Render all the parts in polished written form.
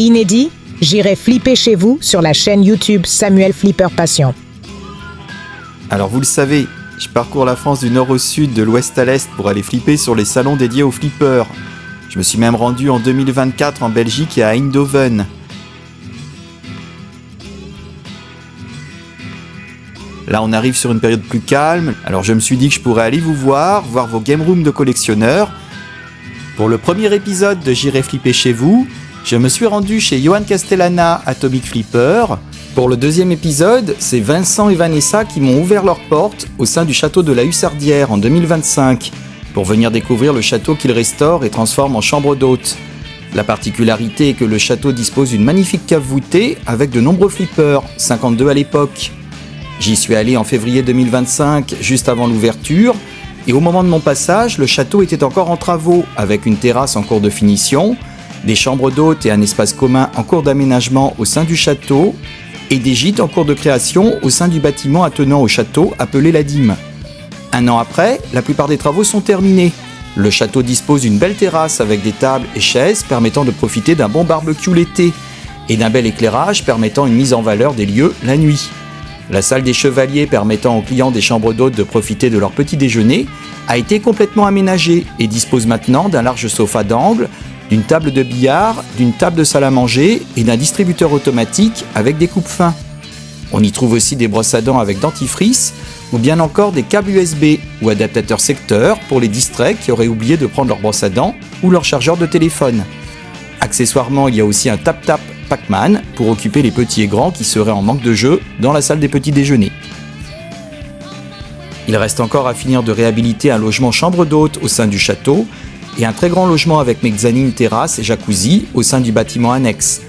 Inédit, j'irai flipper chez vous sur la chaîne YouTube Samuel Flipper Passion. Alors vous le savez, je parcours la France du nord au sud, de l'ouest à l'est pour aller flipper sur les salons dédiés aux flippers. Je me suis même rendu en 2024 en Belgique et à Eindhoven. Là on arrive sur une période plus calme, alors je me suis dit que je pourrais aller vous voir vos game rooms de collectionneurs. Pour le premier épisode de J'irai flipper chez vous, je me suis rendu chez Johan Castellana, Atomic Flipper. Pour le deuxième épisode, c'est Vincent et Vanessa qui m'ont ouvert leurs portes au sein du château de la Hussardière en 2025 pour venir découvrir le château qu'ils restaurent et transforment en chambre d'hôtes. La particularité est que le château dispose d'une magnifique cave voûtée avec de nombreux flippers, 52 à l'époque. J'y suis allé en février 2025, juste avant l'ouverture, et au moment de mon passage, le château était encore en travaux avec une terrasse en cours de finition, des chambres d'hôtes et un espace commun en cours d'aménagement au sein du château, et des gîtes en cours de création au sein du bâtiment attenant au château appelé la Dîme. Un an après, la plupart des travaux sont terminés. Le château dispose d'une belle terrasse avec des tables et chaises permettant de profiter d'un bon barbecue l'été, et d'un bel éclairage permettant une mise en valeur des lieux la nuit. La salle des chevaliers permettant aux clients des chambres d'hôtes de profiter de leur petit déjeuner a été complètement aménagée et dispose maintenant d'un large sofa d'angle, d'une table de billard, d'une table de salle à manger et d'un distributeur automatique avec des coupes-fins. On y trouve aussi des brosses à dents avec dentifrice ou bien encore des câbles USB ou adaptateurs secteurs pour les distraits qui auraient oublié de prendre leur brosse à dents ou leur chargeur de téléphone. Accessoirement, il y a aussi un tap-tap Pac-Man pour occuper les petits et grands qui seraient en manque de jeu dans la salle des petits déjeuners. Il reste encore à finir de réhabiliter un logement chambre d'hôte au sein du château et un très grand logement avec mezzanine, terrasse et jacuzzi au sein du bâtiment annexe.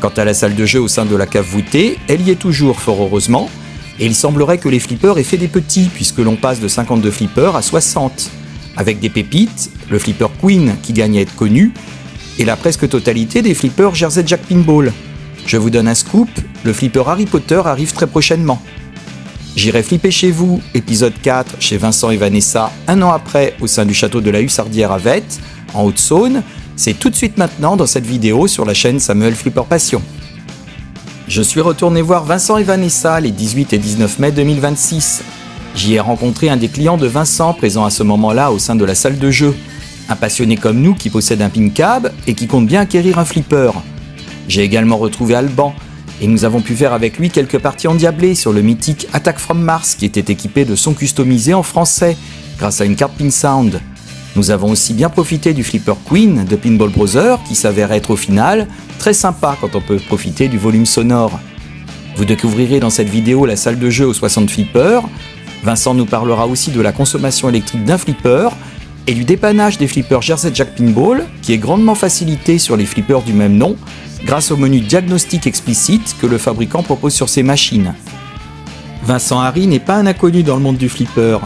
Quant à la salle de jeu au sein de la cave voûtée, elle y est toujours fort heureusement, et il semblerait que les flippers aient fait des petits puisque l'on passe de 52 flippers à 60, avec des pépites, le flipper Queen qui gagne à être connu, et la presque totalité des flippers Jersey Jack Pinball. Je vous donne un scoop, le flipper Harry Potter arrive très prochainement. J'irai flipper chez vous, épisode 4 chez Vincent et Vanessa, un an après au sein du château de la Hussardière à Vette, en Haute-Saône. C'est tout de suite maintenant dans cette vidéo sur la chaîne Samuel Flipper Passion. Je suis retourné voir Vincent et Vanessa les 18 et 19 mai 2026. J'y ai rencontré un des clients de Vincent présent à ce moment-là au sein de la salle de jeu. Un passionné comme nous qui possède un pin cab et qui compte bien acquérir un flipper. J'ai également retrouvé Alban et nous avons pu faire avec lui quelques parties endiablées sur le mythique Attack from Mars qui était équipé de sons customisés en français grâce à une carte Pin Sound. Nous avons aussi bien profité du flipper Queen de Pinball Brothers qui s'avère être au final très sympa quand on peut profiter du volume sonore. Vous découvrirez dans cette vidéo la salle de jeu aux 60 flippers. Vincent nous parlera aussi de la consommation électrique d'un flipper et du dépannage des flippers Jersey Jack Pinball qui est grandement facilité sur les flippers du même nom grâce au menu diagnostic explicite que le fabricant propose sur ses machines. Vincent Harry n'est pas un inconnu dans le monde du flipper.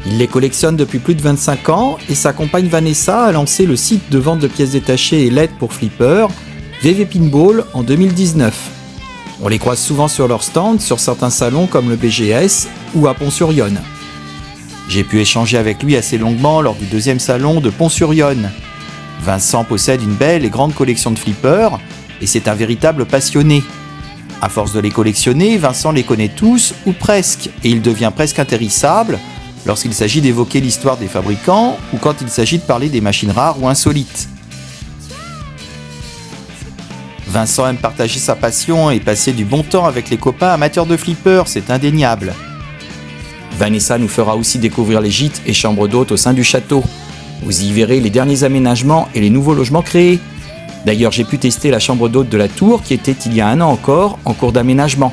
Il les collectionne depuis plus de 25 ans et sa compagne Vanessa a lancé le site de vente de pièces détachées et LED pour flipper, VV Pinball, en 2019. On les croise souvent sur leur stand sur certains salons comme le BGS ou à Pont-sur-Yonne. J'ai pu échanger avec lui assez longuement lors du deuxième salon de Pont-sur-Yonne. Vincent possède une belle et grande collection de flippers et c'est un véritable passionné. À force de les collectionner, Vincent les connaît tous ou presque et il devient presque intarissable lorsqu'il s'agit d'évoquer l'histoire des fabricants ou quand il s'agit de parler des machines rares ou insolites. Vincent aime partager sa passion et passer du bon temps avec les copains amateurs de flippers, c'est indéniable. Vanessa nous fera aussi découvrir les gîtes et chambres d'hôtes au sein du château. Vous y verrez les derniers aménagements et les nouveaux logements créés. D'ailleurs, j'ai pu tester la chambre d'hôte de la tour qui était il y a un an encore en cours d'aménagement.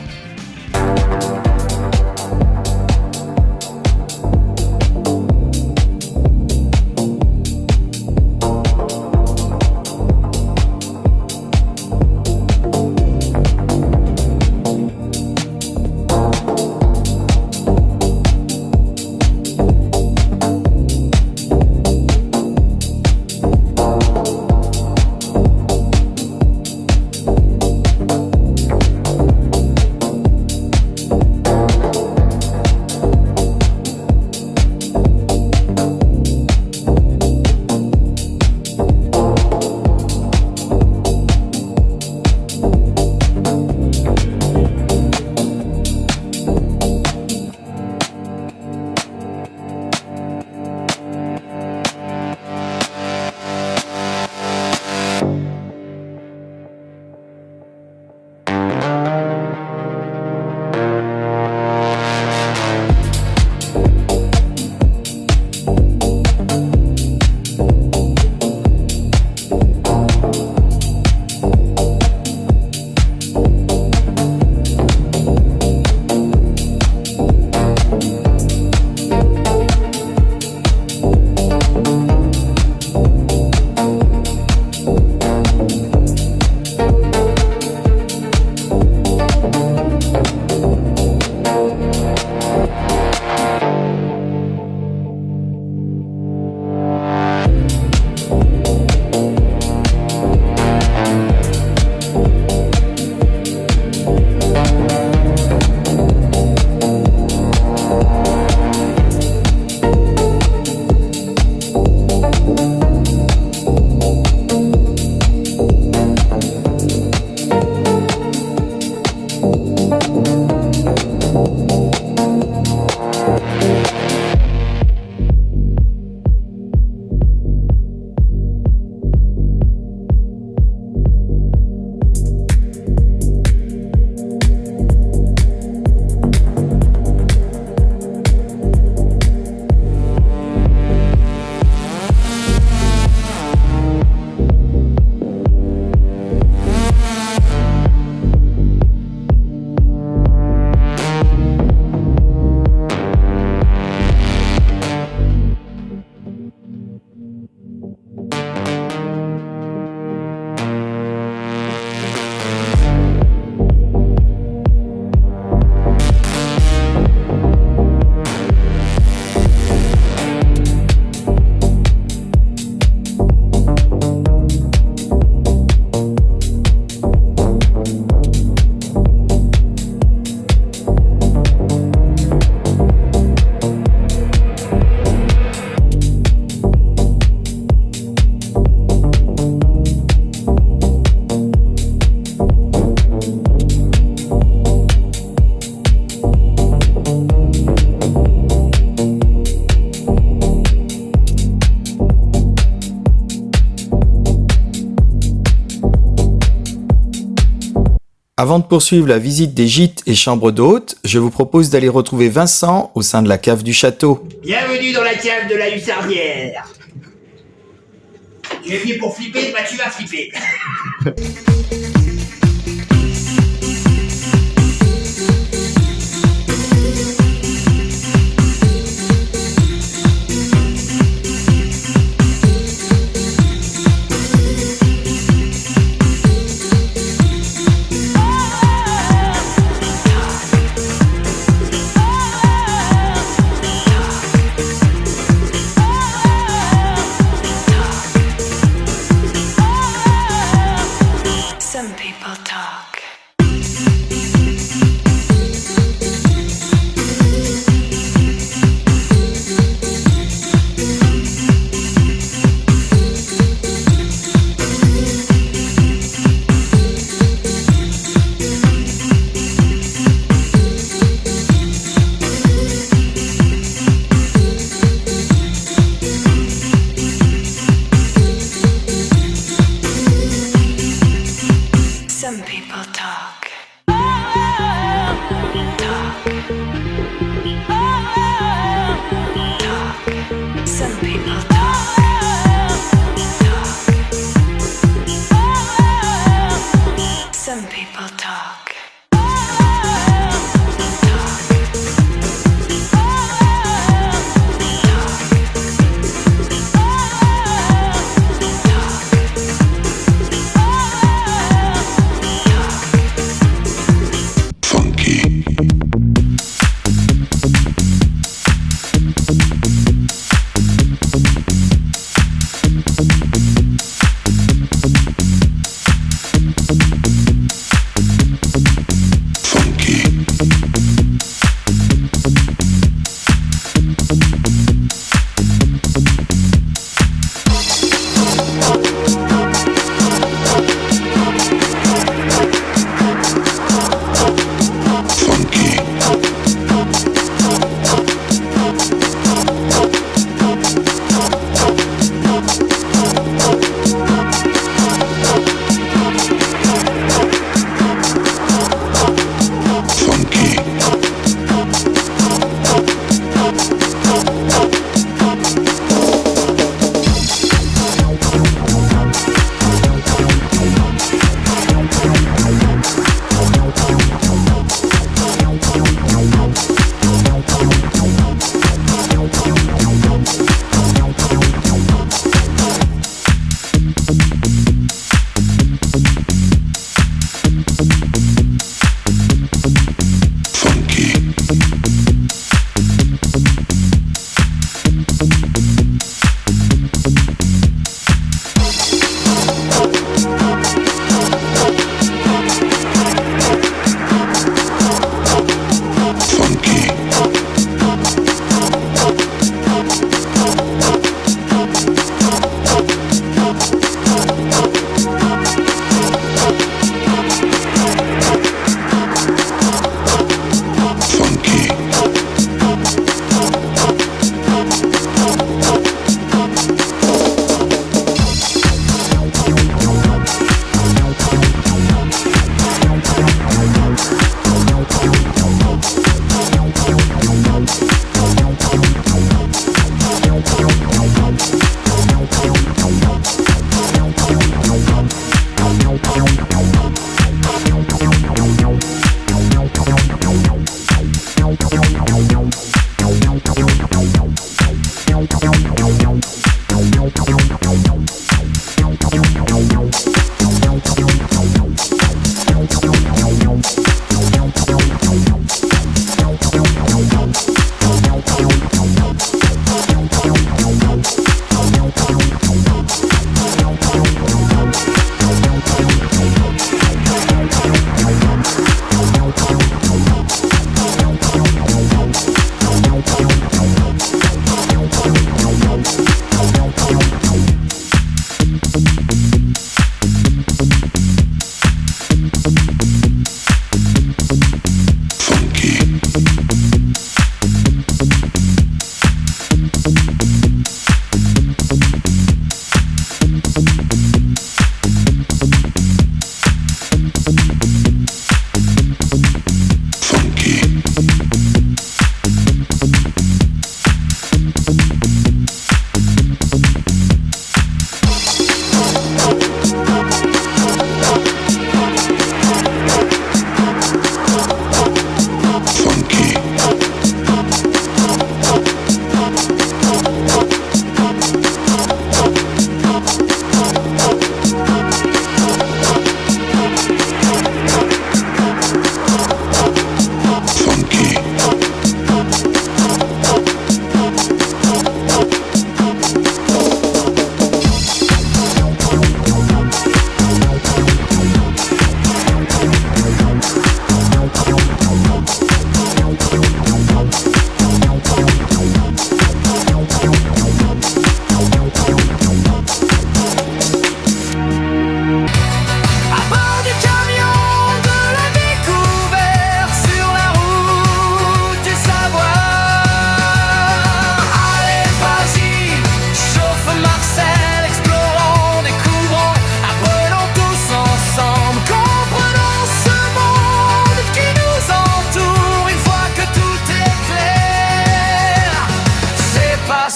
Avant de poursuivre la visite des gîtes et chambres d'hôtes, je vous propose d'aller retrouver Vincent au sein de la cave du château. Bienvenue dans la cave de la hussardière. Tu es venu pour flipper, bah tu vas flipper. Some people talk. Some people talk. Talk. Talk. Some people talk. Talk. Some people talk.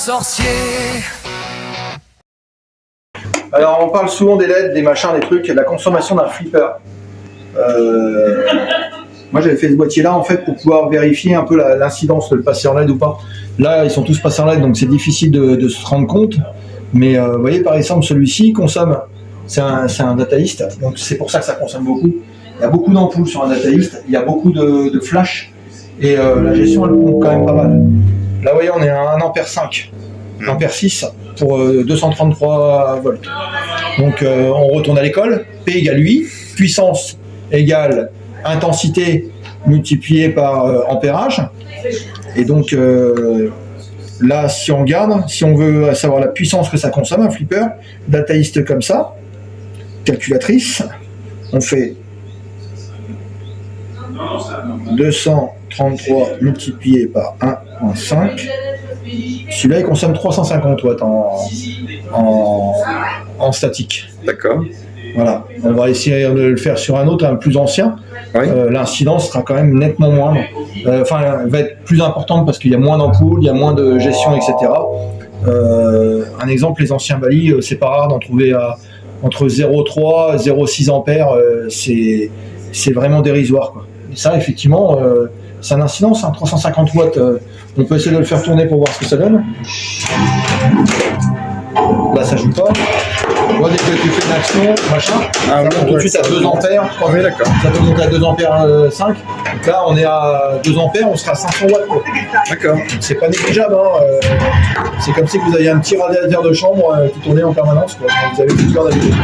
sorcier. Alors on parle souvent des LED, des machins, des trucs, de la consommation d'un flipper. Moi j'avais fait ce boîtier là en fait pour pouvoir vérifier un peu l'incidence de le passer en LED ou pas. Là ils sont tous passés en LED donc c'est difficile de se rendre compte. Mais vous voyez par exemple celui-ci consomme, c'est un dataist, donc c'est pour ça que ça consomme beaucoup. Il y a beaucoup d'ampoules sur un dataist, il y a beaucoup de flash et la gestion elle pompe quand même pas mal. Là vous voyez on est à 1 ampère 5, 1 ampère 6 pour 233 volts. Donc on retourne à l'école, P égale 8, puissance égale intensité multipliée par ampérage. Et donc là, si on regarde, si on veut savoir la puissance que ça consomme, un flipper, dataist comme ça, calculatrice, on fait 233 multiplié par 1,5. Celui-là, il consomme 350 watts en statique. D'accord. Voilà, on va essayer de le faire sur un autre, un plus ancien. Oui. L'incidence sera quand même nettement moindre. Elle va être plus importante parce qu'il y a moins d'ampoules, il y a moins de gestion, etc. Un exemple, les anciens Bali, c'est pas rare d'en trouver entre 0,3 et 0,6 ampères. C'est vraiment dérisoire, quoi. Et ça, effectivement, c'est un incidence, 350 watts. On peut essayer de le faire tourner pour voir ce que ça donne. Là, ça joue pas. Moi, dès que tu fais une action, machin, ça monte tout de suite à 2 ampères. Oui, d'accord. Ça peut monter à 2 ampères 5. Donc là, on est à 2 ampères, on sera à 500 watts. Quoi. D'accord. C'est pas négligeable. C'est comme si vous aviez un petit radiateur de chambre qui tournait en permanence. Quoi. Vous avez plusieurs d'habitude.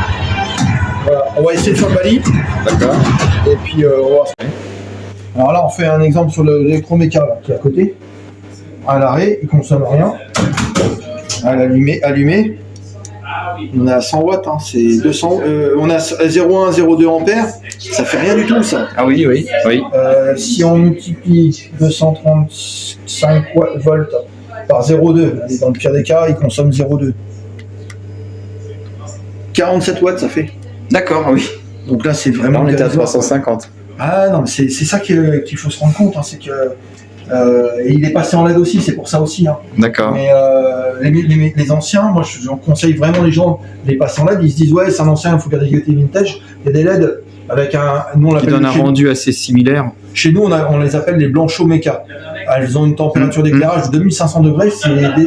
Voilà. On va essayer de faire le Bali. D'accord. Et puis, on va voir. Alors là, on fait un exemple sur l'électroméca qui est à côté. À l'arrêt, il consomme rien. À l'allumé. On est à 100 watts, c'est 200. On a 0,1, 0,2 ampères, ça fait rien du tout ça. Ah oui, oui, oui. Si on multiplie 235 volts par 0,2, dans le pire des cas, il consomme 0,2. 47 watts ça fait. D'accord, oui. Donc là c'est vraiment. Là, on était à 350. Ah non, mais c'est ça qu'il faut se rendre compte, c'est que. Et il est passé en LED aussi, c'est pour ça aussi. D'accord. Mais les anciens, moi je conseille vraiment les gens les passer en LED, ils se disent ouais c'est un ancien, il faut garder côté vintage. Il y a des LED avec nous on l'appelle. Qui donne un rendu assez similaire. Chez nous on les appelle les blanchots méca. Elles ont une température d'éclairage de 2500 degrés,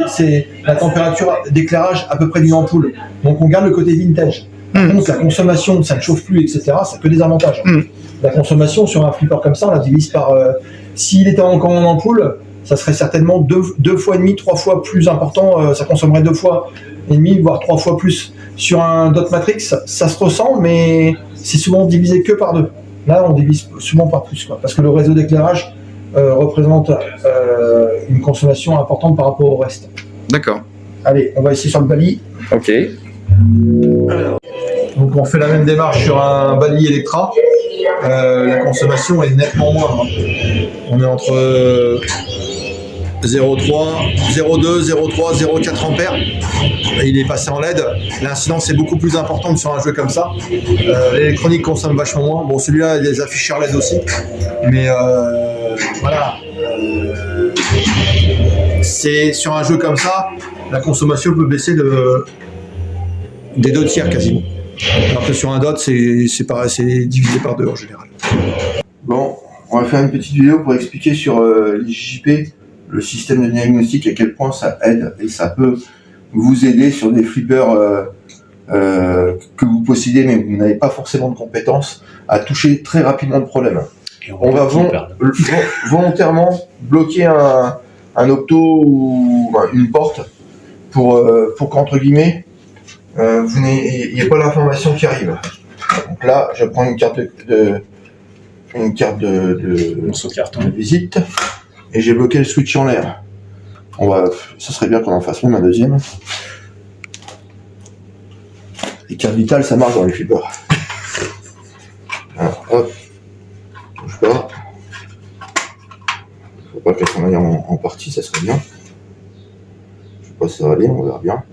c'est la température d'éclairage à peu près d'une ampoule. Donc on garde le côté vintage. Par contre la consommation, ça ne chauffe plus, etc. Ça a que des avantages. La consommation sur un flipper comme ça, on la divise par. S'il était encore en ampoule, ça serait certainement 2 fois et demi, 3 fois plus important. Ça consommerait 2 fois et demi, voire 3 fois plus. Sur un dot matrix, ça se ressent, mais c'est souvent divisé que par 2. Là, on divise souvent par plus, quoi, parce que le réseau d'éclairage représente une consommation importante par rapport au reste. D'accord. Allez, on va essayer sur le Bali. Ok. Alors, donc on fait la même démarche sur un Bali Electra. La consommation est nettement moindre. On est entre 0,3, 0,2, 0,3, 0,4 ampères. Il est passé en LED. L'incidence est beaucoup plus importante sur un jeu comme ça. L'électronique consomme vachement moins. Bon, celui-là, il y a des afficheurs LED aussi. Mais voilà. C'est sur un jeu comme ça, la consommation peut baisser des 2 tiers quasiment. Alors que sur un dot, c'est pareil, c'est divisé par 2 en général. Bon, on va faire une petite vidéo pour expliquer sur l'IJP, le système de diagnostic, à quel point ça aide et ça peut vous aider sur des flippers que vous possédez mais vous n'avez pas forcément de compétences à toucher très rapidement le problème. On va volontairement bloquer un opto ou une porte pour qu'entre guillemets il n'y ait pas l'information qui arrive. Donc là, je prends une carte de visite et j'ai bloqué le switch en l'air. Ça serait bien qu'on en fasse même un deuxième. Les cartes vitales, ça marche dans les flippers. Alors, hop, bouge pas. Faut pas qu'elle s'en aille en partie, ça serait bien. Je sais pas si ça va aller, on verra bien.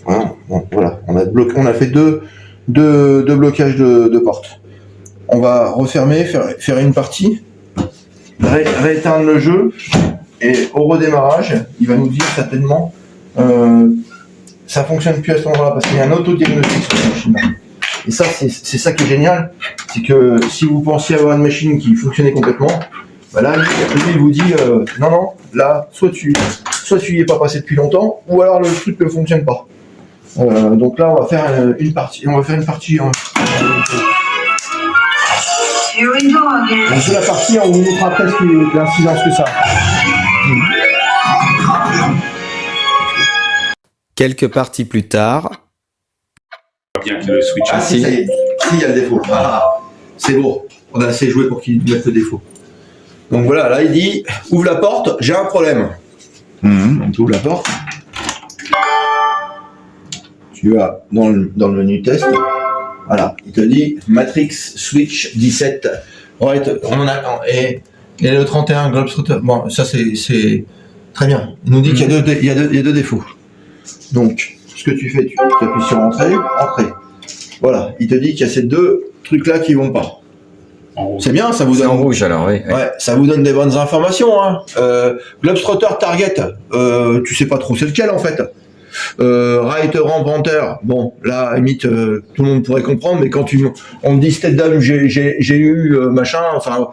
Voilà, bon, voilà. On a fait deux blocages de portes. On va refermer, faire une partie, rééteindre le jeu Et au redémarrage, il va nous dire certainement ça fonctionne plus à cet endroit-là parce qu'il y a un autodiagnostic sur la machine. Et ça, c'est ça qui est génial, c'est que si vous pensiez avoir une machine qui fonctionnait complètement, bah là, lui, il vous dit non, là, soit tu y es pas passé depuis longtemps, ou alors le truc ne fonctionne pas. Donc là, on va faire une partie. Donc c'est la partie où on vous montrera après l'incidence que ça a. Quelques parties plus tard, Bien que le switch. Ah si, ça y est. Si, il y a le défaut. Ah, c'est bon. On a assez joué pour qu'il mette le défaut. Donc voilà, là il dit ouvre la porte, j'ai un problème. Donc tu ouvres la porte. Tu vas dans le menu test. Voilà, il te dit Matrix Switch 17. Ouais, on en a et le 31 Globetrotter. Bon, ça c'est très bien. Il nous dit qu'il y a deux défauts. Donc ce que tu fais, tu appuies sur entrée. Voilà, il te dit qu'il y a ces deux trucs là qui vont pas. C'est bien, ça vous donne. en rouge alors, oui. Ouais, ça vous donne des bonnes informations. Hein. Globetrotter Target, tu sais pas trop c'est lequel en fait. Right Ramp Hunter, bon, là, à limite, tout le monde pourrait comprendre, mais quand on me dit State Dame, j'ai eu machin, enfin,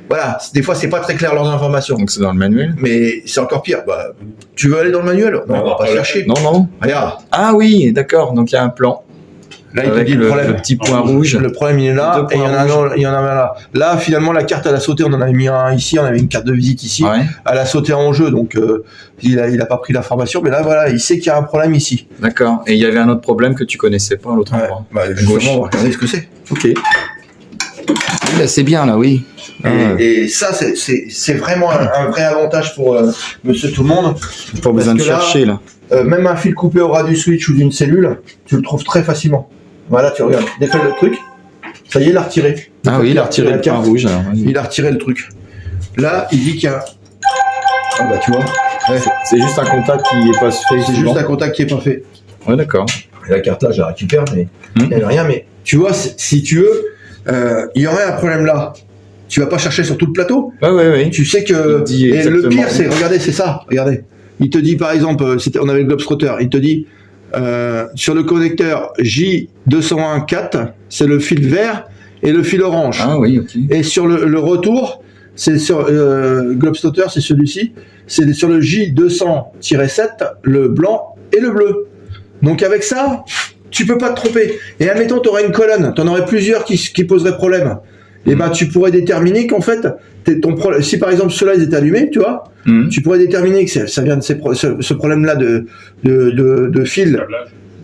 voilà, des fois c'est pas très clair leurs informations. Donc c'est dans le manuel. Mais c'est encore pire. Bah, tu veux aller dans le manuel? Non, on va pas chercher. Non. Regarde. Ah oui, d'accord, donc il y a un plan. Là, il te Avec dit le problème. le petit point rouge. Le problème, il est là, et il y en a un là. Là, finalement, la carte, elle a sauté. On en avait mis un ici, on avait une carte de visite ici. Ouais. Elle a sauté en jeu, donc il a pas pris l'information. Mais là, voilà, il sait qu'il y a un problème ici. D'accord. Et il y avait un autre problème que tu connaissais pas à l'autre endroit. Bah, justement, on va regarder ce que c'est. Ok. Oui, là, c'est bien, là, oui. Et ça, c'est vraiment un vrai avantage pour monsieur tout le monde. Pas besoin de que là, chercher, là. Même un fil coupé au ras du switch ou d'une cellule, tu le trouves très facilement. Voilà, tu regardes, défais le truc. Ça y est, il a retiré. Ah oui, il a retiré le point rouge. Alors, il a retiré le truc. Là, il dit qu'il y a. Ah bah tu vois. Ouais. C'est juste un contact qui n'est pas fait. C'est juste un contact qui n'est pas fait. Ouais, d'accord. Et la carte là, je la récupère, mais il n'y a rien. Mais tu vois, si tu veux, il y aurait un problème là. Tu vas pas chercher sur tout le plateau. Ouais. Tu sais que. Et le pire, c'est, regardez, c'est ça. Regardez. Il te dit par exemple, on avait le Globetrotter. Il te dit sur le connecteur J201-4, c'est le fil vert et le fil orange. Ah oui, ok. Et sur le retour, c'est sur Globetrotter, c'est celui-ci. C'est sur le J200-7, le blanc et le bleu. Donc avec ça, tu peux pas te tromper. Et admettons, tu aurais une colonne, tu en aurais plusieurs qui poseraient problème. Et ben tu pourrais déterminer qu'en fait, si par exemple ceux-là ils étaient allumés, tu vois, tu pourrais déterminer que ça vient de ce problème-là de fil,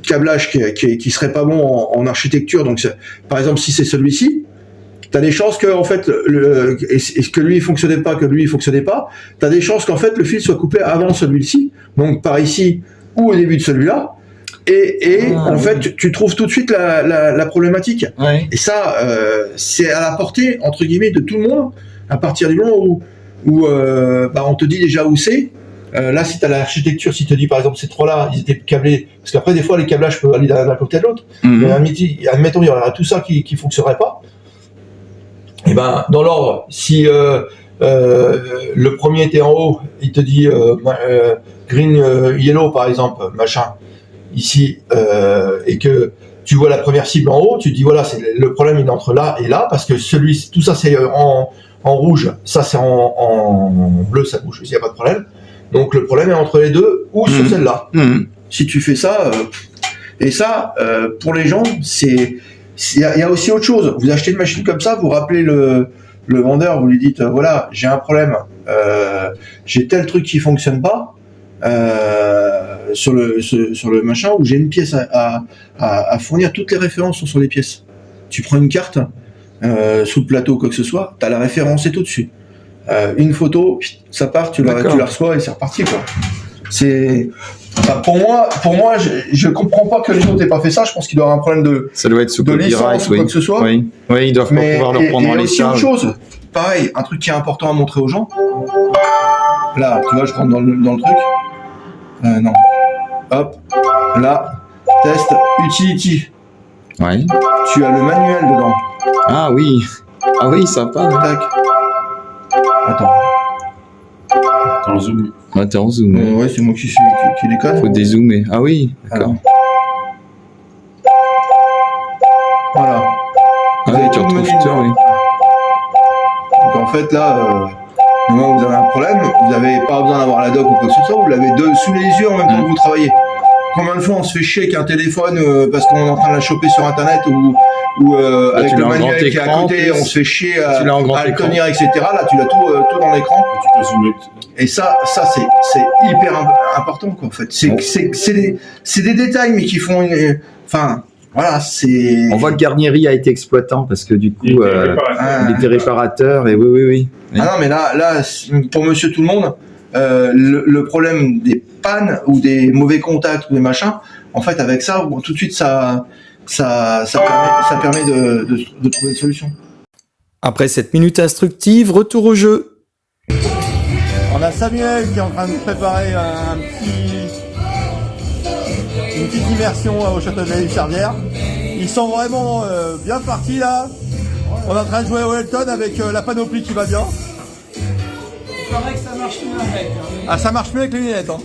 câblage qui serait pas bon en architecture. Donc par exemple, si c'est celui-ci, tu as des chances que en fait que lui il fonctionnait pas, tu as des chances qu'en fait le fil soit coupé avant celui-ci, donc par ici ou au début de celui-là. Et en fait, tu trouves tout de suite la problématique. Ouais. Et ça, c'est à la portée, entre guillemets, de tout le monde, à partir du moment où on te dit déjà où c'est. Là, si tu as l'architecture, si tu te dis par exemple ces trois-là, ils étaient câblés, parce qu'après, des fois, les câblages peuvent aller d'un côté à l'autre. Mais admettons, il y aura tout ça qui fonctionnerait pas. Et ben, dans l'ordre, si le premier était en haut, il te dit green, yellow, par exemple, machin. Ici, et que tu vois la première cible en haut, tu te dis voilà, le problème il est entre là et là, parce que tout ça c'est en rouge, ça c'est en bleu, ça bouge, il n'y a pas de problème. Donc le problème est entre les deux ou sur celle-là. Si tu fais ça, et ça, pour les gens, il y a aussi autre chose. Vous achetez une machine comme ça, vous rappelez le vendeur, vous lui dites voilà, j'ai un problème, j'ai tel truc qui fonctionne pas. Sur le machin où j'ai une pièce à fournir, toutes les références sont sur les pièces. Tu prends une carte sous le plateau, quoi que ce soit, tu as la référence et tout dessus. Une photo, ça part, tu la reçois et c'est reparti, quoi. C'est pour moi je comprends pas que les autres n'aient pas fait ça. Je pense qu'il doit y avoir un problème ça doit être sous de licence ou quoi que ce soit. Oui, ils doivent pas pouvoir le reprendre en et aussi autre charge. chose, pareil, un truc qui est important à montrer aux gens. Là, tu vois, je rentre dans le truc. Non. Hop. Là. Test. Utility. Ouais. Tu as le manuel dedans. Ah oui. Ah oui, sympa. Tac. Attends. T'es en zoom. Ouais, t'es en zoom. Ouais, c'est moi qui déconne. Faut dézoomer. Ah oui, d'accord. Voilà. Ah oui, tu retrouves tout, oui. Donc en fait là, au moment où vous avez un problème, vous n'avez pas besoin d'avoir la doc ou quoi que ce soit, vous l'avez sous les yeux en même temps que vous travaillez. Combien de fois on se fait chier avec un téléphone parce qu'on est en train de la choper sur internet ou avec le manuel qui est à côté, on se fait chier à le tenir, etc. Là tu l'as tout dans l'écran. Tu peux zoomer. Et ça c'est hyper important quoi en fait. C'est des détails mais qui font une... Enfin... Voilà, c'est... On voit que Garnieri a été exploitant parce que du coup, il était réparateur et oui. Ah non, mais là, pour monsieur tout le monde, le problème des pannes ou des mauvais contacts ou des machins, en fait, avec ça, bon, tout de suite, ça permet de trouver une solution. Après cette minute instructive, retour au jeu. On a Samuel qui est en train de préparer une petite immersion au château de la Luchardière. Ils sont vraiment bien partis là. On est en train de jouer à Wellington avec la panoplie qui va bien. Il paraît que ça marche mieux avec. Ah, ça marche mieux avec les lunettes. Hein.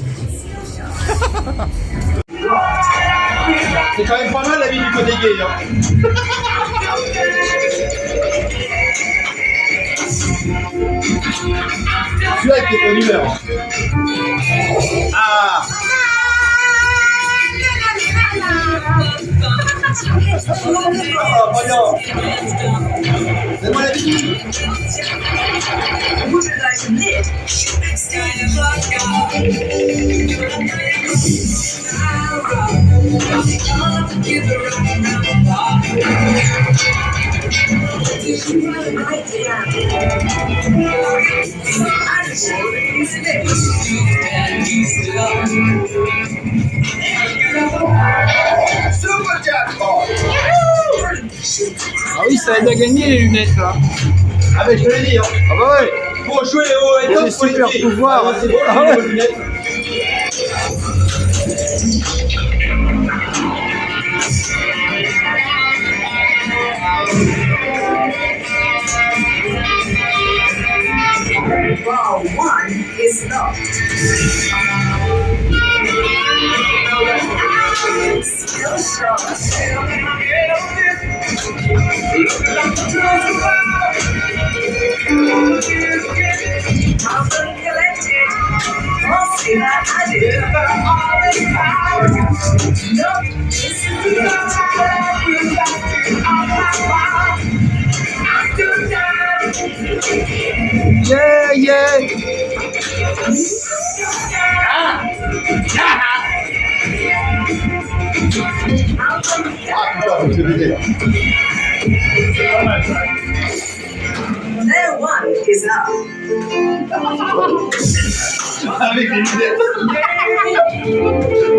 C'est quand même pas mal la vie du côté gay. Hein. Celui-là avec les bonnes humeurs. Ah. C'est moi la vie. Ah oui, ça aide à gagner les lunettes là. Ah mais je te l'ai dit. Hein. Ah bah ouais. Pour jouer au Il y a des super pouvoirs. Ah, c'est bon, Ah ouais. les lunettes. Ball one is locked. Still short. I've been collected. Mostly like I did for all this power. No, this is not how I feel like all my life. I'm too tired. Yeah. There one is up. Avec les lunettes.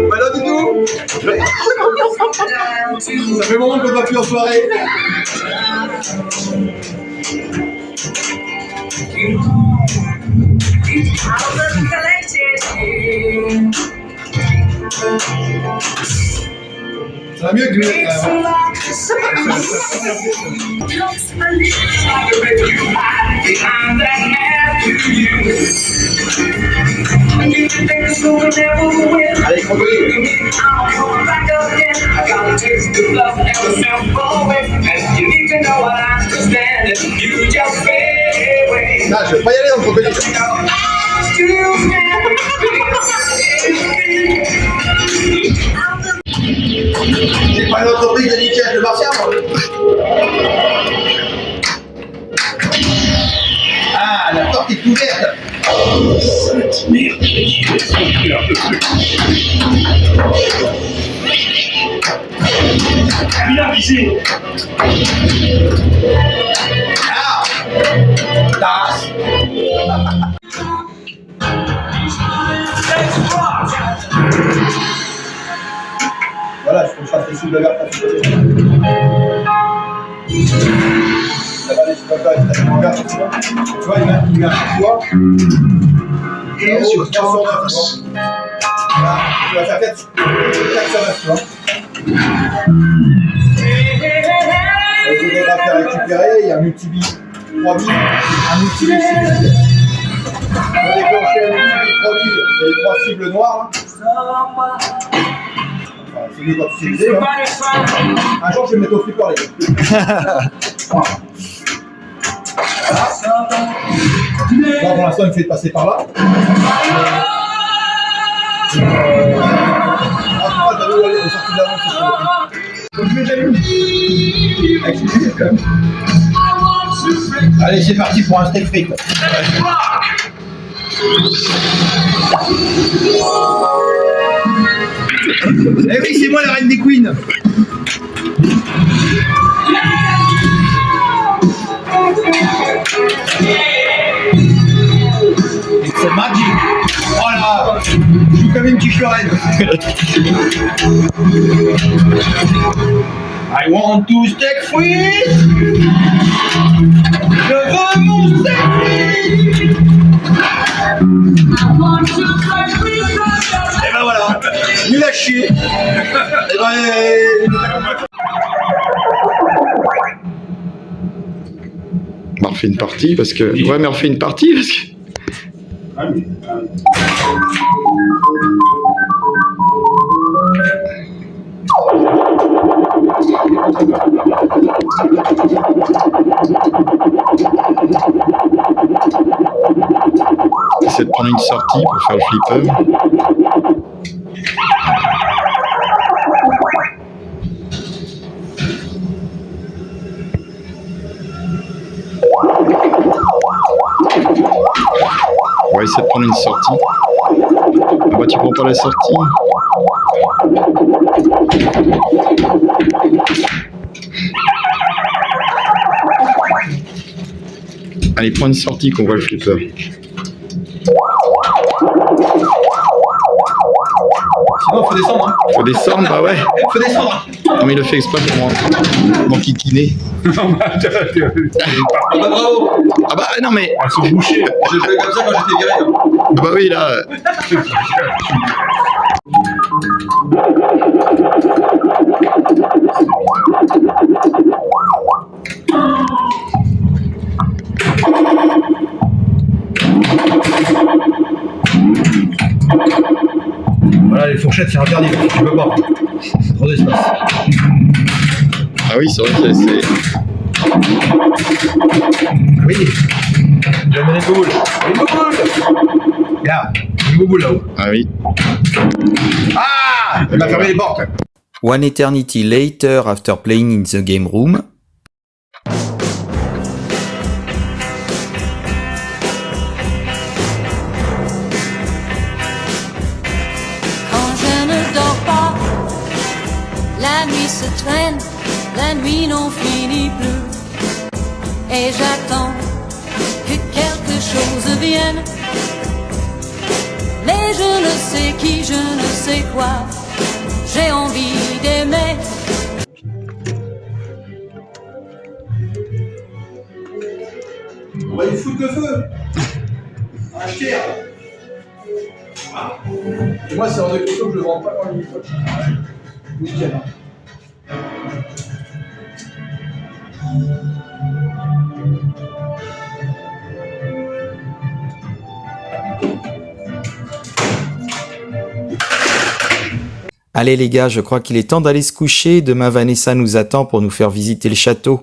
Bah non du tout. Ça fait longtemps qu'on va plus en soirée. I've been collected. Ça va mieux que lunettes quand même. Allez, crocodile. Ah, je vais pas y aller dans le crocodile. C'est pas une entreprise de niquage de martien, moi. Ah, la porte est ouverte. Cette merde, bien visé. Ah, tasse. Voilà, je fasse les sous de la verre. Ça va, les sous de la verre, c'est tellement vert, c'est bon. Tu vois, il met un poids. Et sur 409, voilà, tu vas faire 4 sur 9, tu vois. Je voudrais pas faire récupérer, il y a un multi-bit 3000, un multi-bit 6000. On va déclencher un outil micro-vide, c'est les 3 cibles noires. Enfin, c'est mieux quand tu sais viser. Hein. Un jour, je vais me mettre au flipper, les gars. Voilà. Là, pour l'instant, il me fait passer par là. Allez, c'est parti pour un steak frites. Eh oui, c'est moi la reine des queens. C'est magique. Voilà. Je joue comme une petite reine. I want to steak frites. Je veux mon steak frites. Et ben voilà, nul à chier. Et ben... On refait une partie parce que... Ouais, mais on refait une partie parce que... J'essaie de prendre une sortie pour faire le flipper. On va essayer de prendre une sortie. Ah bah tu prends pas la sortie. Allez, prends une sortie qu'on voit le flipper. Sinon, faut descendre. Hein. Faut descendre, bah ouais. Faut descendre. Non mais il le fait exprès pour moi. Mon kikiner. Ah bah bravo. Ah bah non mais... Elles sont bouchées. J'ai fait comme ça quand j'étais viré. Hein. Ah bah oui là... Voilà, les fourchettes, c'est interdit. Tu peux pas. Trop d'espace. Ah oui, c'est vrai que c'est... Oui. J'ai amené une bouboule. Une bouboule. Regarde, une bouboule là-haut. Ah oui. Ah, elle m'a fermé les portes. One eternity later, after playing in the game room, Quand je ne dors pas, la nuit se traîne, la nuit n'en finit plus. Et j'attends que quelque chose vienne. Mais je ne sais qui, je ne sais quoi, j'ai envie d'aimer. On va y foutre le feu. Acheter. Ah. Et moi, c'est hors de question que je le vends pas quand il faut. Nickel. allez les gars, je crois qu'il est temps d'aller se coucher. Demain, Vanessa nous attend pour nous faire visiter le château.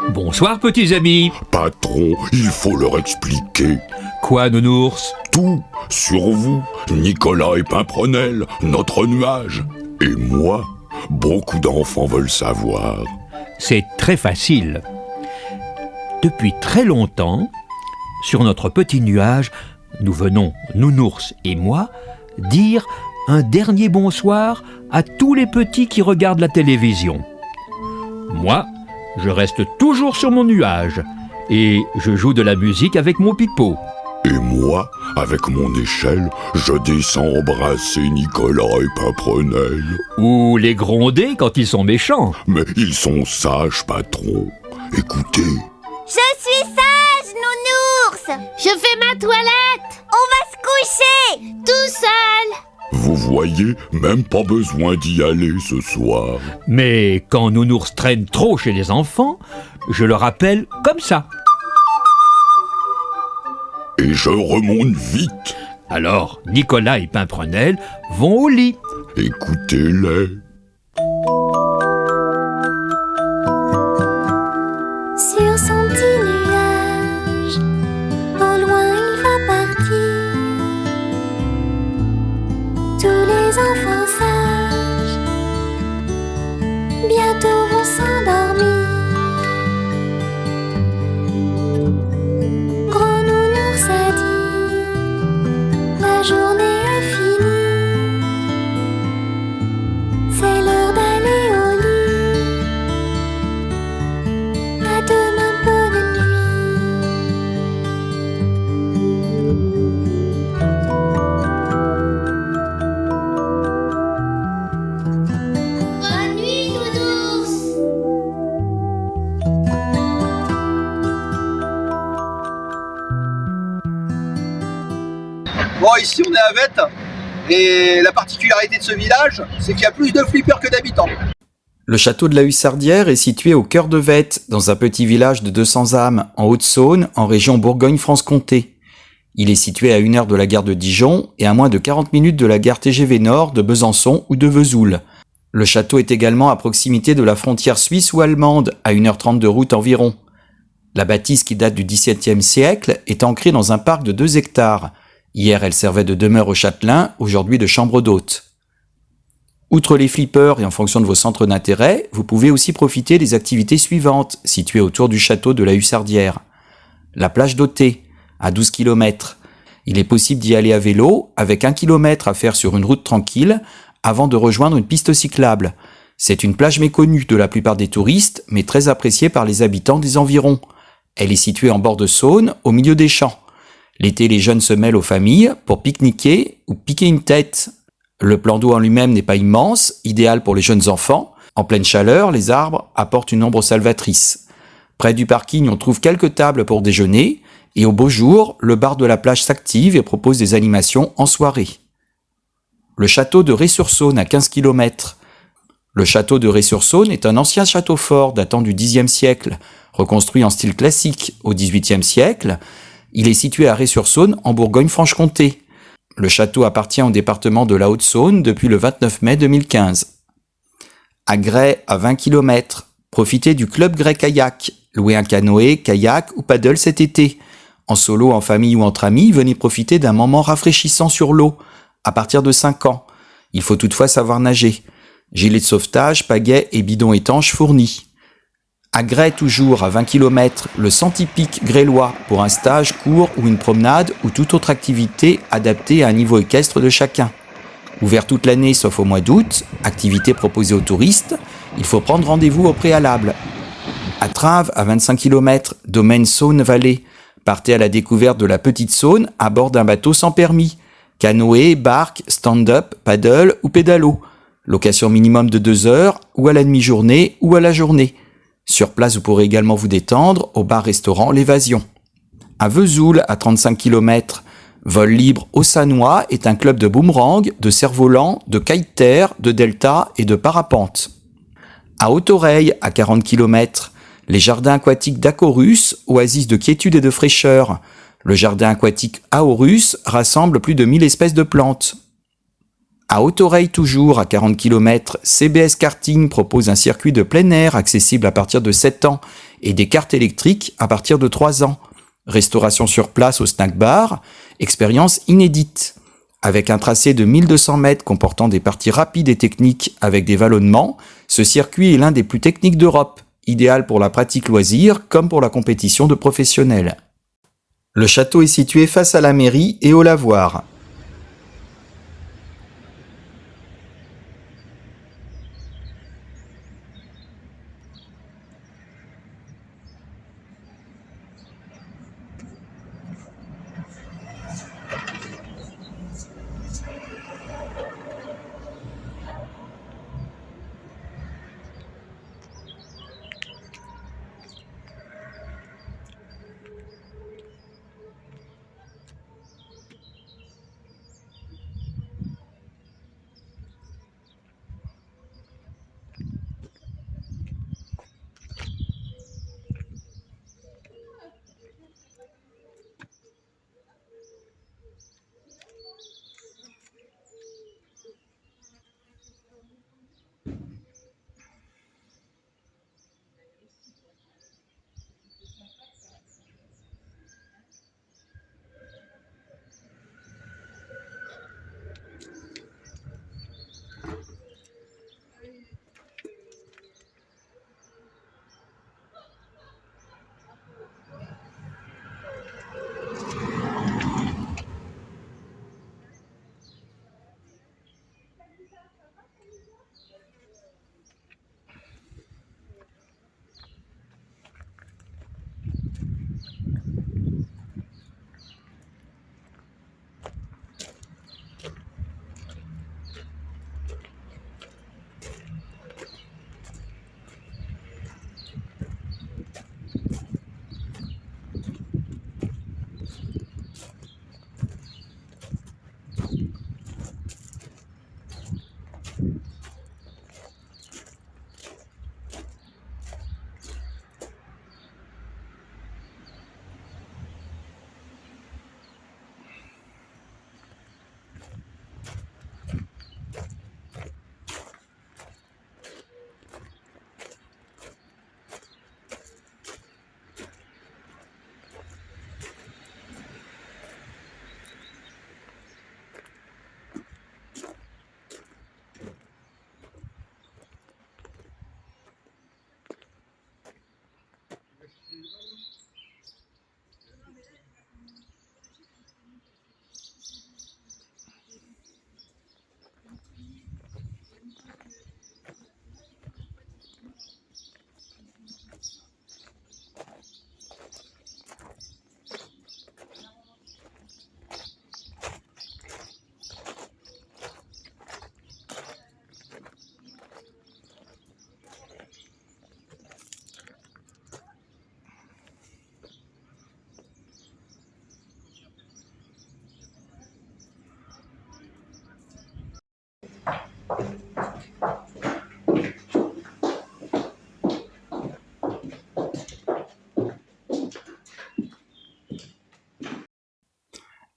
Bonsoir petits amis. Patron, il faut leur expliquer. Quoi, nounours? Tout sur vous, Nicolas et Pimprenel, notre nuage. Et moi, beaucoup d'enfants veulent savoir. C'est très facile. Depuis très longtemps, sur notre petit nuage, nous venons, nounours et moi, dire un dernier bonsoir à tous les petits qui regardent la télévision. Moi, je reste toujours sur mon nuage et je joue de la musique avec mon pipeau. Et moi, avec mon échelle, je descends embrasser Nicolas et Pimprenel. Ou les gronder quand ils sont méchants. Mais ils sont sages, patron. Écoutez. Je suis sage, nounours. Je fais ma toilette. On va se coucher. Tout seul. Vous voyez, même pas besoin d'y aller ce soir. Mais quand Nounours traîne trop chez les enfants, je le rappelle comme ça. Et je remonte vite. Alors, Nicolas et Pimprenelle vont au lit. Écoutez-les. Sur son petit nuage, au loin il va partir. Tous les enfants sages bientôt vont s'endormir. Grand Nounours a dit, la journée est finie. C'est l'heure d'aller au lit. À demain, bonne nuit. Bonne nuit, Nounours. Bon, ici on est à Vette, et la particularité de ce village, c'est qu'il y a plus de flippers que d'habitants. Le château de la Hussardière est situé au cœur de Vette, dans un petit village de 200 âmes, en Haute-Saône, en région Bourgogne-Franche-Comté. Il est situé à 1 heure de la gare de Dijon et à moins de 40 minutes de la gare TGV Nord de Besançon ou de Vesoul. Le château est également à proximité de la frontière suisse ou allemande, à 1h30 de route environ. La bâtisse, qui date du XVIIe siècle, est ancrée dans un parc de 2 hectares. Hier, elle servait de demeure aux châtelains, aujourd'hui de chambre d'hôtes. Outre les flippers et en fonction de vos centres d'intérêt, vous pouvez aussi profiter des activités suivantes situées autour du château de la Hussardière. La plage d'Auté, à 12 km. Il est possible d'y aller à vélo, avec 1 km à faire sur une route tranquille, avant de rejoindre une piste cyclable. C'est une plage méconnue de la plupart des touristes, mais très appréciée par les habitants des environs. Elle est située en bord de Saône, au milieu des champs. L'été, les jeunes se mêlent aux familles pour pique-niquer ou piquer une tête. Le plan d'eau en lui-même n'est pas immense, idéal pour les jeunes enfants. En pleine chaleur, les arbres apportent une ombre salvatrice. Près du parking, on trouve quelques tables pour déjeuner. Et au beau jour, le bar de la plage s'active et propose des animations en soirée. Le château de Ré-sur-Saône, à 15 km. Le château de Ré-sur-Saône est un ancien château fort datant du Xe siècle, reconstruit en style classique au XVIIIe siècle. Il est situé à Ré-sur-Saône, en Bourgogne-Franche-Comté. Le château appartient au département de la Haute-Saône depuis le 29 mai 2015. À Grès, à 20 km, profitez du club Grès Kayak. Louez un canoë, kayak ou paddle cet été. En solo, en famille ou entre amis, venez profiter d'un moment rafraîchissant sur l'eau, à partir de 5 ans. Il faut toutefois savoir nager. Gilet de sauvetage, pagaie et bidon étanche fournis. À Grès, toujours à 20 km, le Sentipic grélois pour un stage court ou une promenade ou toute autre activité adaptée à un niveau équestre de chacun. Ouvert toute l'année sauf au mois d'août, activité proposée aux touristes, il faut prendre rendez-vous au préalable. À Traves, à 25 km, domaine Saône-Vallée. Partez à la découverte de la Petite Saône à bord d'un bateau sans permis. Canoë, barque, stand-up, paddle ou pédalo. Location minimum de 2 heures ou à la demi-journée ou à la journée. Sur place, vous pourrez également vous détendre au bar-restaurant L'Évasion. À Vesoul, à 35 km, Vol Libre au Sanois est un club de boomerang, de cerf-volant, de kite-terre, de delta et de parapente. À Haute-Oreille, à 40 km, les jardins aquatiques d'Acorus, oasis de quiétude et de fraîcheur. Le jardin aquatique Aorus rassemble plus de 1000 espèces de plantes. À Haute-Oreille toujours, à 40 km, CBS Karting propose un circuit de plein air accessible à partir de 7 ans et des karts électriques à partir de 3 ans. Restauration sur place au snack bar, expérience inédite. Avec un tracé de 1200 mètres comportant des parties rapides et techniques avec des vallonnements, ce circuit est l'un des plus techniques d'Europe, idéal pour la pratique loisir comme pour la compétition de professionnels. Le château est situé face à la mairie et au lavoir.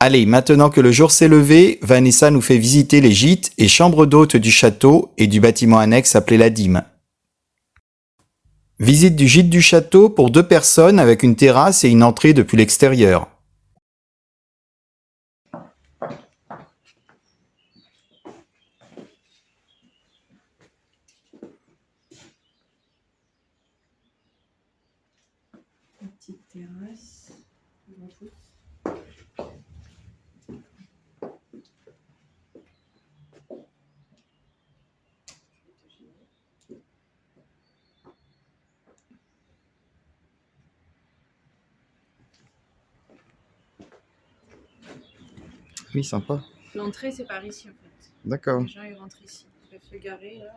Allez, maintenant que le jour s'est levé, Vanessa nous fait visiter les gîtes et chambres d'hôtes du château et du bâtiment annexe appelé la Dîme. Visite du gîte du château pour 2 personnes avec une terrasse et une entrée depuis l'extérieur. Petite terrasse. Oui, sympa. L'entrée, c'est par ici en fait. D'accord. Les gens ils rentrent ici. Ils peuvent se garer là.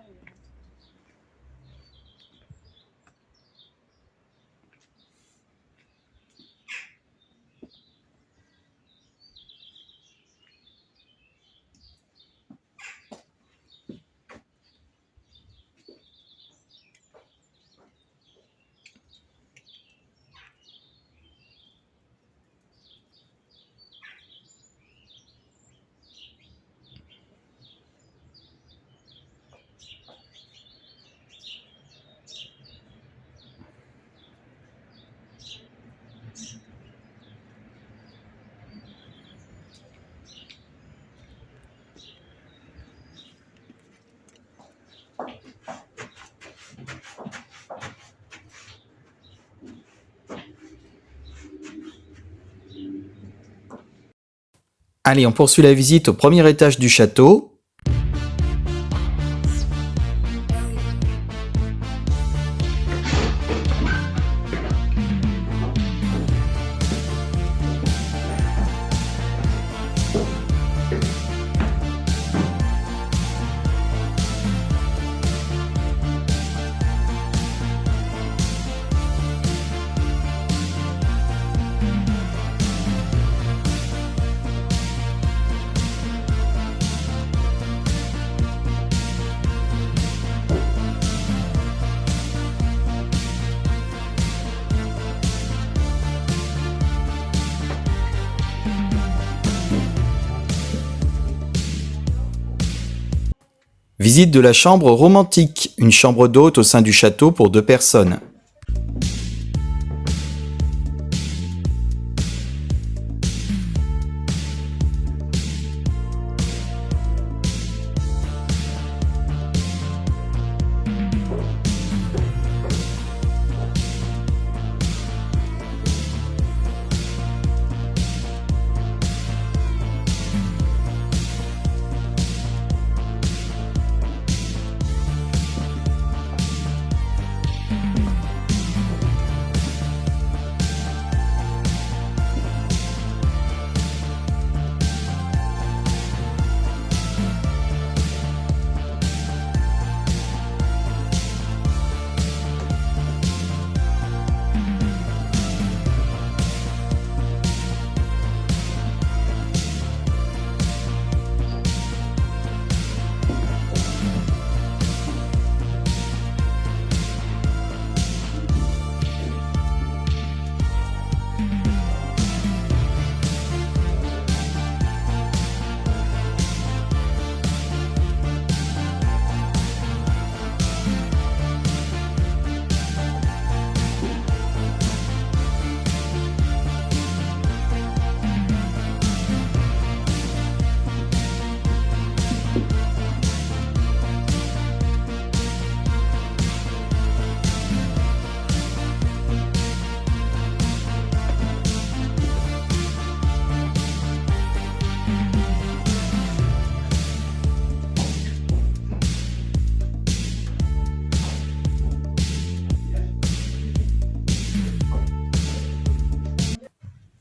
Allez, on poursuit la visite au premier étage du château. Visite de la chambre romantique, une chambre d'hôte au sein du château pour 2 personnes.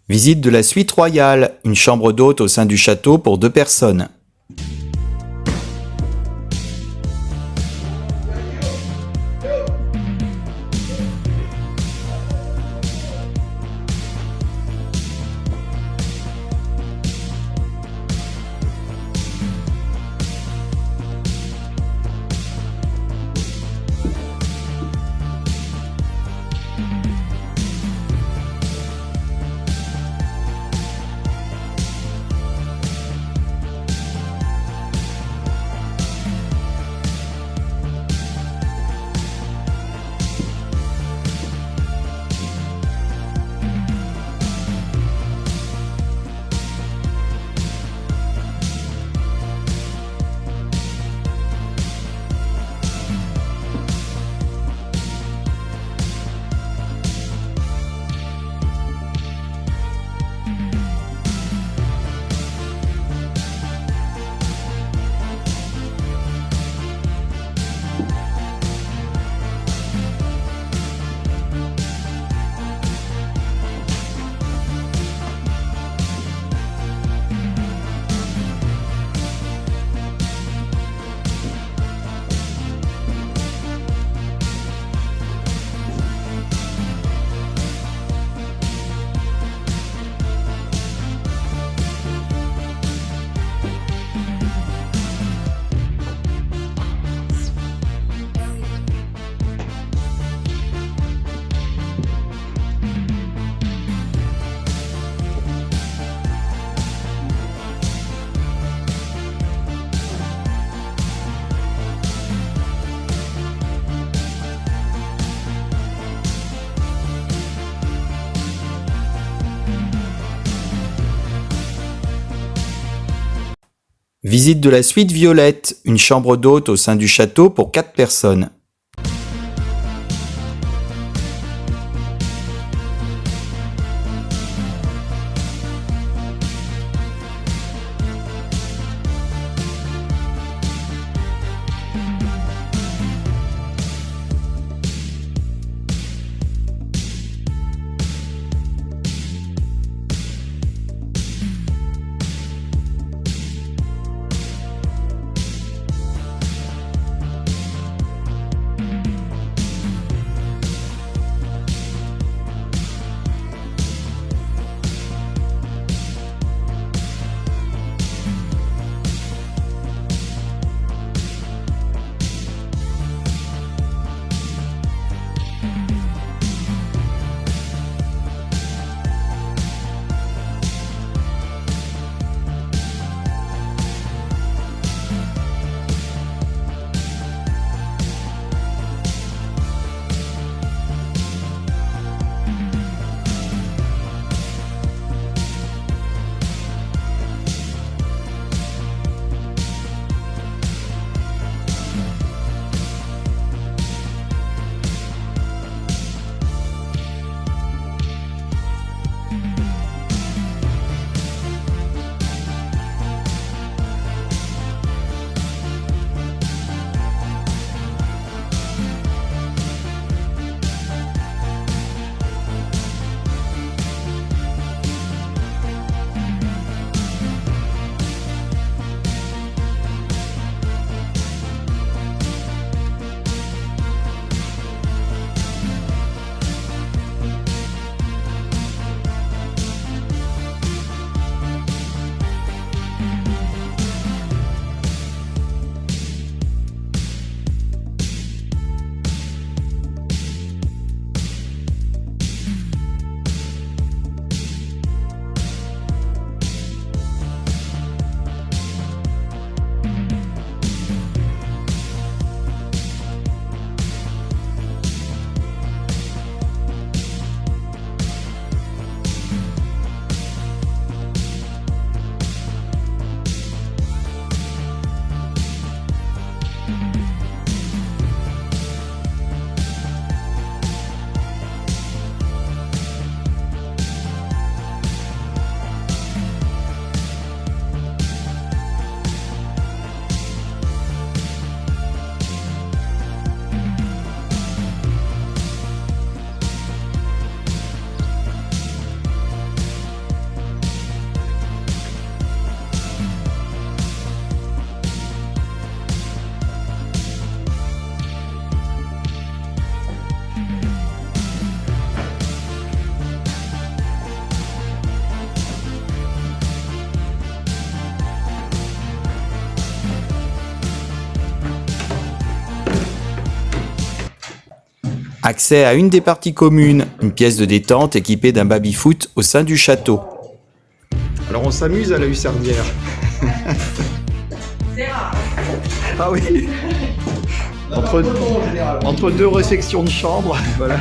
Visite de la suite royale, une chambre d'hôte au sein du château pour 2 personnes. Visite de la suite Violette, une chambre d'hôte au sein du château pour 4 personnes. Accès à une des parties communes, une pièce de détente équipée d'un baby-foot au sein du château. Alors on s'amuse à la Hussardière. C'est rare. Ah oui. Entre deux réfections de chambre, voilà.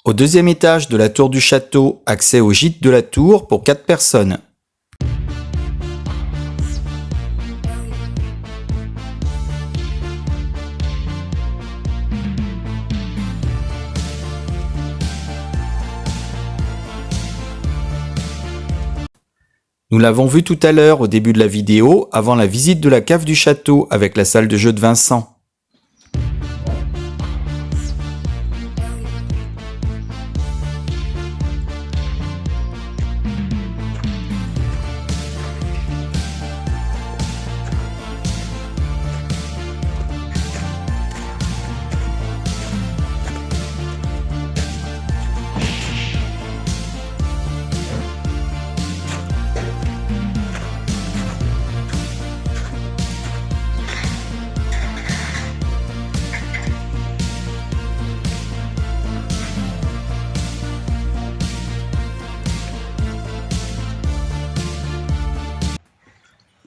Au deuxième étage de la tour du château, accès au gîte de la tour pour 4 personnes. Nous l'avons vu tout à l'heure au début de la vidéo, avant la visite de la cave du château avec la salle de jeu de Vincent.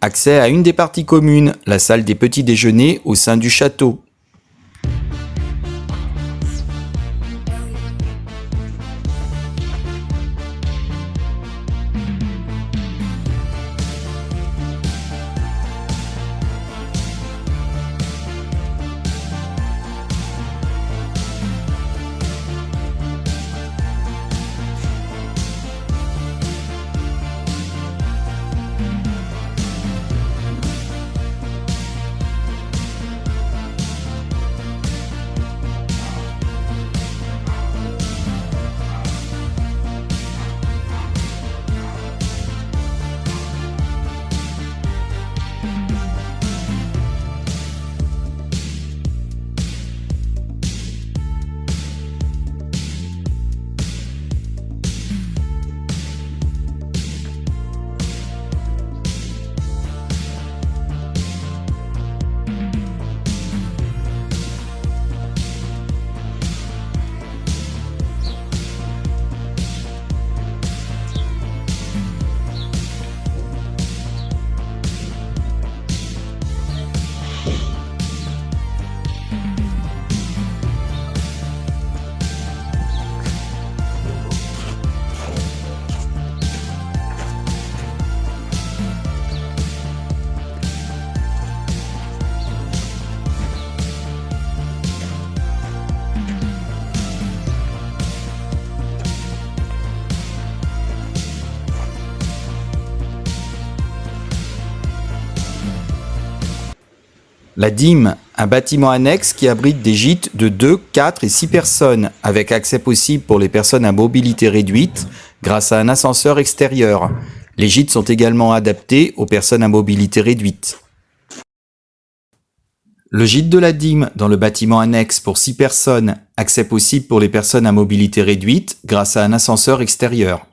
Accès à une des parties communes, la salle des petits déjeuners au sein du château. La dîme, un bâtiment annexe qui abrite des gîtes de 2, 4 et 6 personnes, avec accès possible pour les personnes à mobilité réduite grâce à un ascenseur extérieur. Les gîtes sont également adaptés aux personnes à mobilité réduite. Le gîte de la dîme dans le bâtiment annexe pour 6 personnes, accès possible pour les personnes à mobilité réduite grâce à un ascenseur extérieur.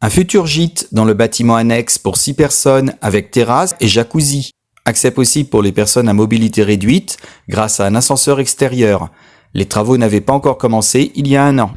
Un futur gîte dans le bâtiment annexe pour 6 personnes avec terrasse et jacuzzi. Accès possible pour les personnes à mobilité réduite grâce à un ascenseur extérieur. Les travaux n'avaient pas encore commencé il y a 1 an.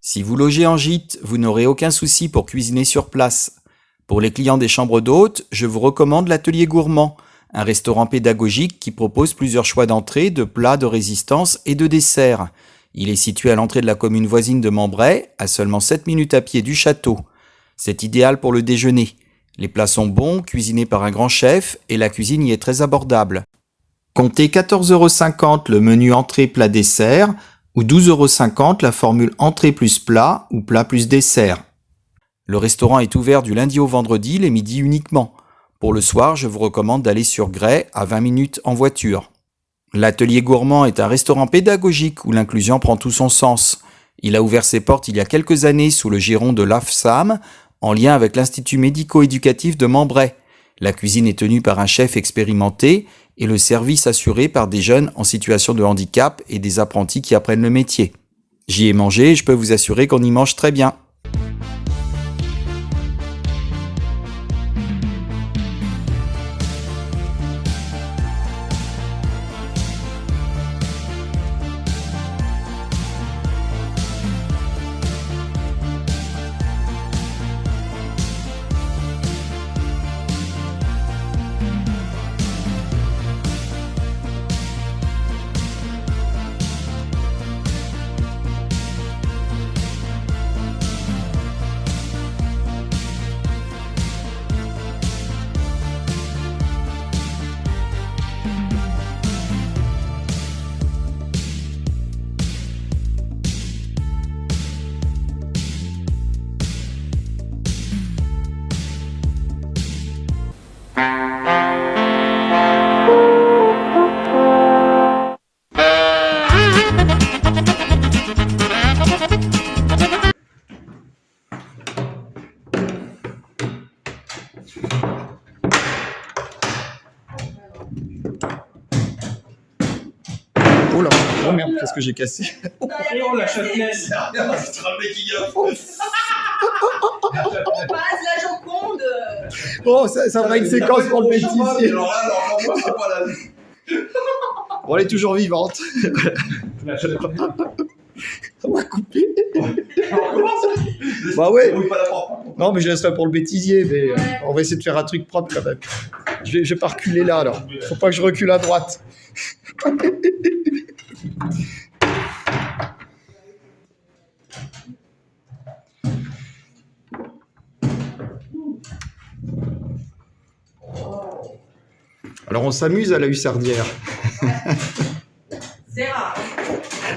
Si vous logez en gîte, vous n'aurez aucun souci pour cuisiner sur place. Pour les clients des chambres d'hôtes, je vous recommande l'Atelier Gourmand, un restaurant pédagogique qui propose plusieurs choix d'entrées, de plats, de résistance et de desserts. Il est situé à l'entrée de la commune voisine de Membray, à seulement 7 minutes à pied du château. C'est idéal pour le déjeuner. Les plats sont bons, cuisinés par un grand chef, et la cuisine y est très abordable. Comptez 14,50 € le menu entrée plat dessert, ou 12,50 € la formule entrée plus plat ou plat plus dessert. Le restaurant est ouvert du lundi au vendredi, les midis uniquement. Pour le soir, je vous recommande d'aller sur Gray, à 20 minutes en voiture. L'Atelier Gourmand est un restaurant pédagogique où l'inclusion prend tout son sens. Il a ouvert ses portes il y a quelques années sous le giron de l'AFSAM, en lien avec l'Institut médico-éducatif de Membray. La cuisine est tenue par un chef expérimenté et le service assuré par des jeunes en situation de handicap et des apprentis qui apprennent le métier. J'y ai mangé et je peux vous assurer qu'on y mange très bien. Oh là, oh merde, qu'est-ce que j'ai cassé? Oh la châtelaine. On passe la Joconde. Oh, ça fera une séquence pour le bêtisier. Bon, elle est toujours vivante. On va couper. Bah ouais. Non, mais je laisserai pour le bêtisier, mais on va essayer de faire un truc propre quand même. Je vais pas reculer là, alors. Faut pas que je recule à droite. Alors on s'amuse à la hussardière. C'est rare.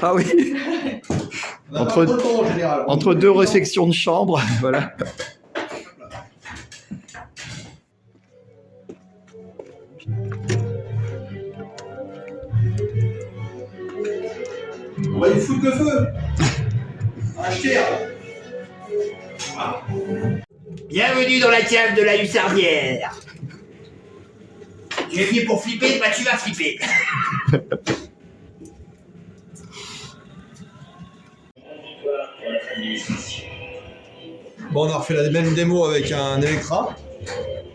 Ah oui. Entre deux réfections de chambre, voilà. On va y foutre le feu. Acheter. Bienvenue dans la cave de la hussardière. Tu es venu pour flipper, bah tu vas flipper. Bon, on a refait la même démo avec un Electra.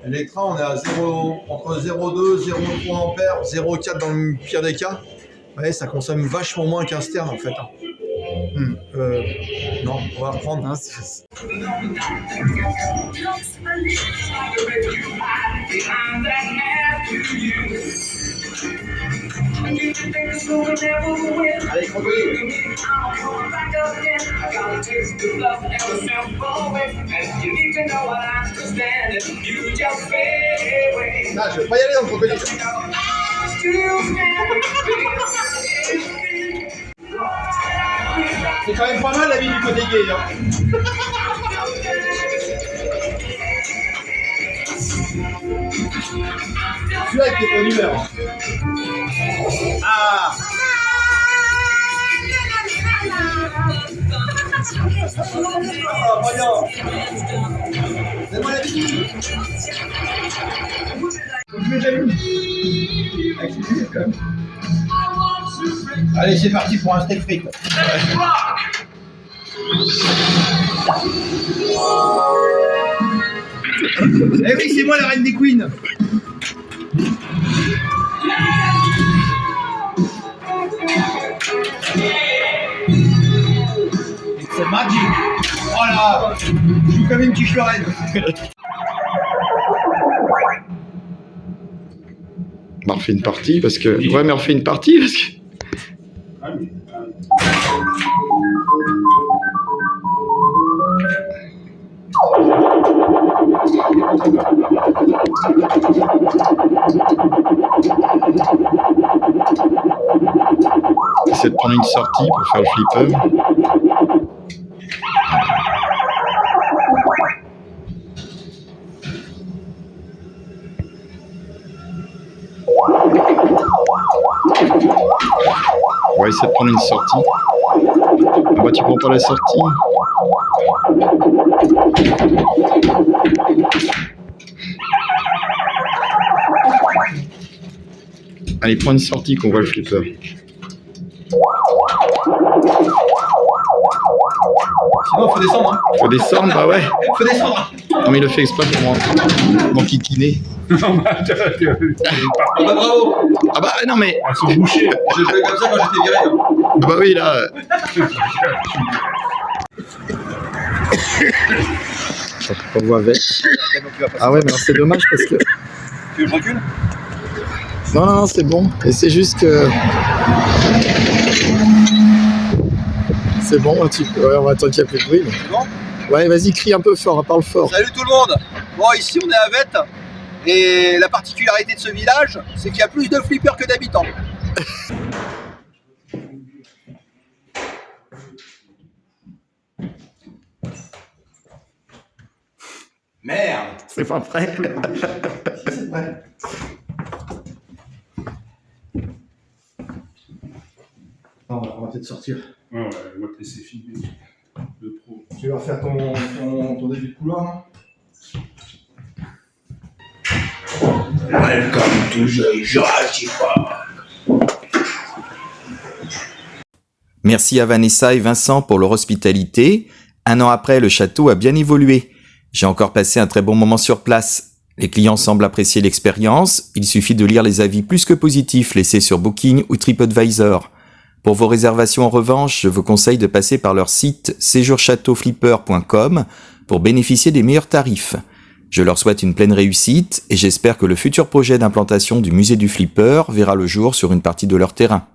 Electra, on est à 0, entre 0,2, 0,3 ampères, 0,4 dans le pire des cas. Ouais, ça consomme vachement moins qu'un Stern en fait. Non, on va reprendre. Allez, crocodile. Ah, je vais pas y aller dans le crocodile. C'est quand même pas mal la vie du côté gay, hein. Celui-là avec les bonnes humeurs. Ah. Ah, voyons. Donne-moi la vie. Je mets déjà une. Avec une lumière, quand même. Allez, c'est parti pour un steak frites. Eh oui, c'est moi la reine des queens. C'est magique. Voilà. Je suis comme une quiche Lorraine. On refait une partie parce que... Ouais, mais on refait une partie parce que... J'essaie de prendre une sortie pour faire le flipper. On va essayer de prendre une sortie. Ah bah tu prends pas la sortie. Allez, prends une sortie qu'on voit le flipper. Sinon, faut descendre. Hein. Faut descendre, bah ouais. Faut descendre. Non mais il le fait exprès pour mon kikiner. Ah bah bravo. Ah bah non mais... Elles sont bouchées. J'ai fait comme ça quand j'étais viré. Hein. Ah bah oui là... On voit avec. Ah ouais mais c'est dommage parce que... Tu veux que je recule? Non non non c'est bon. Et c'est juste que... C'est bon, ouais, on va attendre qu'il n'y a plus de bruit. Mais... C'est bon? Ouais, vas-y, crie un peu fort, parle fort. Salut tout le monde. Bon, ici on est à Vette. Et la particularité de ce village, c'est qu'il y a plus de flippers que d'habitants. Merde. C'est pas prêt. C'est prêt. On va peut-être sortir. Ouais, on va te laisser filmer le pro. Tu vas faire ton début de couloir, non? Welcome to the Jurassic Park. Merci à Vanessa et Vincent pour leur hospitalité. Un an après, le château a bien évolué. J'ai encore passé un très bon moment sur place. Les clients semblent apprécier l'expérience. Il suffit de lire les avis plus que positifs laissés sur Booking ou TripAdvisor. Pour vos réservations en revanche, je vous conseille de passer par leur site séjourchâteauflipper.com pour bénéficier des meilleurs tarifs. Je leur souhaite une pleine réussite et j'espère que le futur projet d'implantation du musée du flipper verra le jour sur une partie de leur terrain.